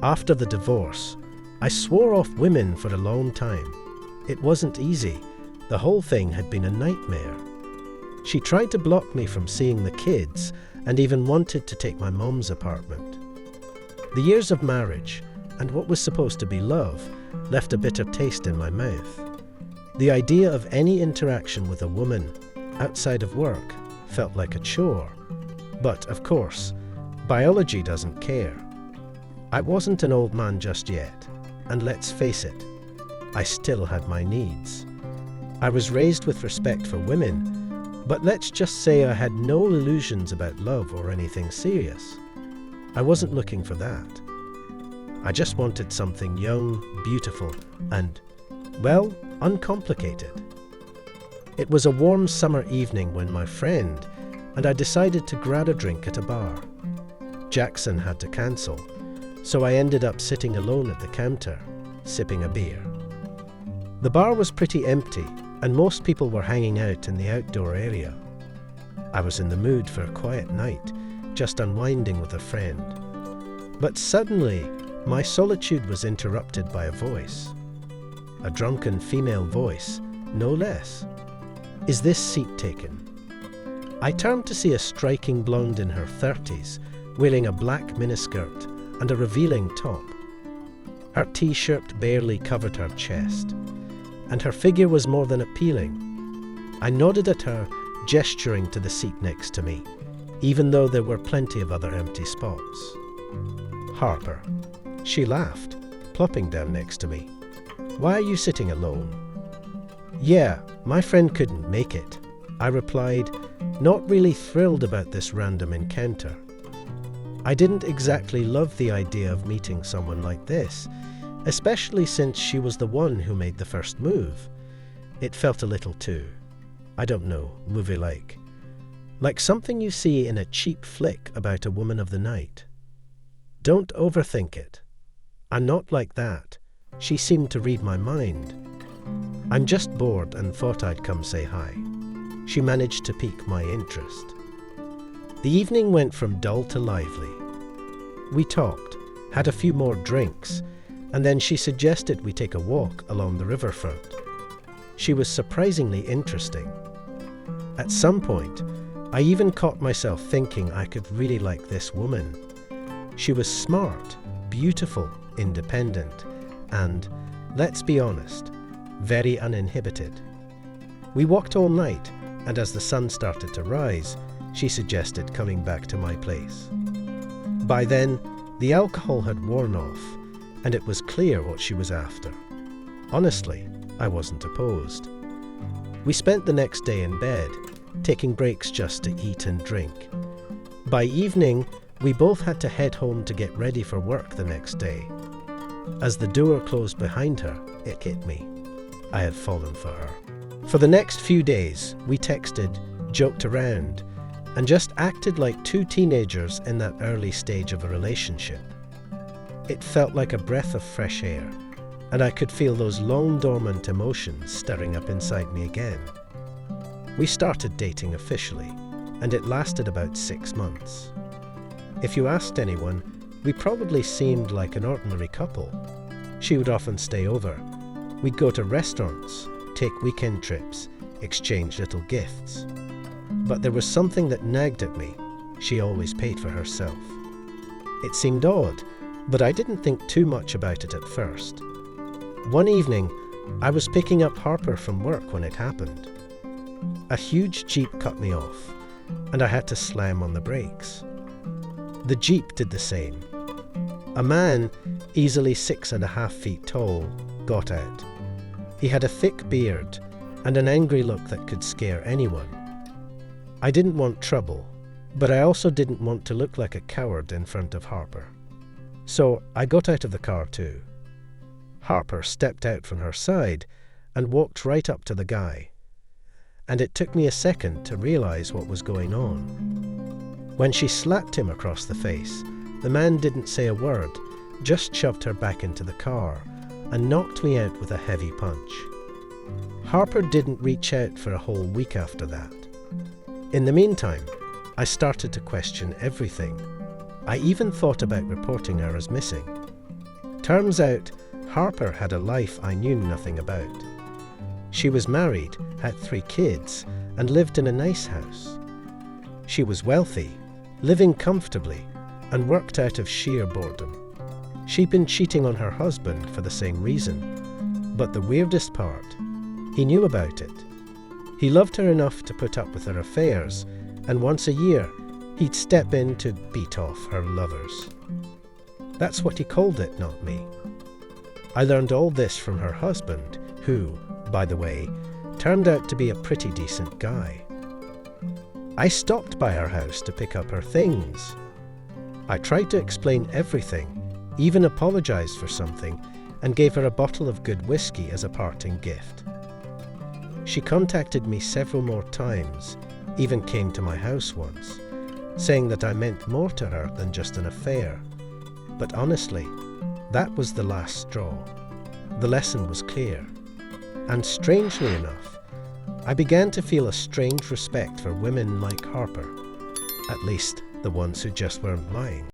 After the divorce, I swore off women for a long time. It wasn't easy. The whole thing had been a nightmare. She tried to block me from seeing the kids and even wanted to take my mom's apartment. The years of marriage and what was supposed to be love left a bitter taste in my mouth. The idea of any interaction with a woman outside of work felt like a chore. But, of course, biology doesn't care. I wasn't an old man just yet, and let's face it, I still had my needs. I was raised with respect for women, but let's just say I had no illusions about love or anything serious. I wasn't looking for that. I just wanted something young, beautiful, and, well, uncomplicated. It was a warm summer evening when my friend and I decided to grab a drink at a bar. Jackson had to cancel, so I ended up sitting alone at the counter, sipping a beer. The bar was pretty empty, and most people were hanging out in the outdoor area. I was in the mood for a quiet night, just unwinding with a friend. But suddenly, my solitude was interrupted by a voice. A drunken female voice, no less. "Is this seat taken?" I turned to see a striking blonde in her 30s, wearing a black miniskirt and a revealing top. Her t-shirt barely covered her chest, and her figure was more than appealing. I nodded at her, gesturing to the seat next to me, even though there were plenty of other empty spots. "Harper." She laughed, plopping down next to me. "Why are you sitting alone?" "Yeah, my friend couldn't make it," I replied, not really thrilled about this random encounter. I didn't exactly love the idea of meeting someone like this, especially since she was the one who made the first move. It felt a little too, I don't know, movie-like. Like something you see in a cheap flick about a woman of the night. Don't overthink it. I'm not like that. She seemed to read my mind. I'm just bored and thought I'd come say hi. She managed to pique my interest. The evening went from dull to lively. We talked, had a few more drinks, and then she suggested we take a walk along the riverfront. She was surprisingly interesting. At some point, I even caught myself thinking I could really like this woman. She was smart, beautiful, independent, and, let's be honest, very uninhibited. We walked all night, and as the sun started to rise, she suggested coming back to my place. By then, the alcohol had worn off, and it was clear what she was after. Honestly, I wasn't opposed. We spent the next day in bed, taking breaks just to eat and drink. By evening, we both had to head home to get ready for work the next day. As the door closed behind her, it hit me. I had fallen for her. For the next few days, we texted, joked around, and just acted like two teenagers in that early stage of a relationship. It felt like a breath of fresh air, and I could feel those long dormant emotions stirring up inside me again. We started dating officially, and it lasted about 6 months. If you asked anyone, we probably seemed like an ordinary couple. She would often stay over. We'd go to restaurants, take weekend trips, exchange little gifts. But there was something that nagged at me. She always paid for herself. It seemed odd, but I didn't think too much about it at first. One evening, I was picking up Harper from work when it happened. A huge Jeep cut me off, and I had to slam on the brakes. The Jeep did the same. A man, easily 6.5 feet tall, got out. He had a thick beard and an angry look that could scare anyone. I didn't want trouble, but I also didn't want to look like a coward in front of Harper. So I got out of the car too. Harper stepped out from her side and walked right up to the guy. And it took me a second to realize what was going on. When she slapped him across the face, the man didn't say a word, just shoved her back into the car and knocked me out with a heavy punch. Harper didn't reach out for a whole week after that. In the meantime, I started to question everything. I even thought about reporting her as missing. Turns out, Harper had a life I knew nothing about. She was married, had 3 kids, and lived in a nice house. She was wealthy, living comfortably, and worked out of sheer boredom. She'd been cheating on her husband for the same reason. But the weirdest part, he knew about it. He loved her enough to put up with her affairs, and once a year, he'd step in to beat off her lovers. That's what he called it, not me. I learned all this from her husband, who, by the way, turned out to be a pretty decent guy. I stopped by her house to pick up her things. I tried to explain everything, even apologized for something, and gave her a bottle of good whiskey as a parting gift. She contacted me several more times, even came to my house once, saying that I meant more to her than just an affair. But honestly, that was the last straw. The lesson was clear. And strangely enough, I began to feel a strange respect for women like Harper, at least the ones who just weren't lying.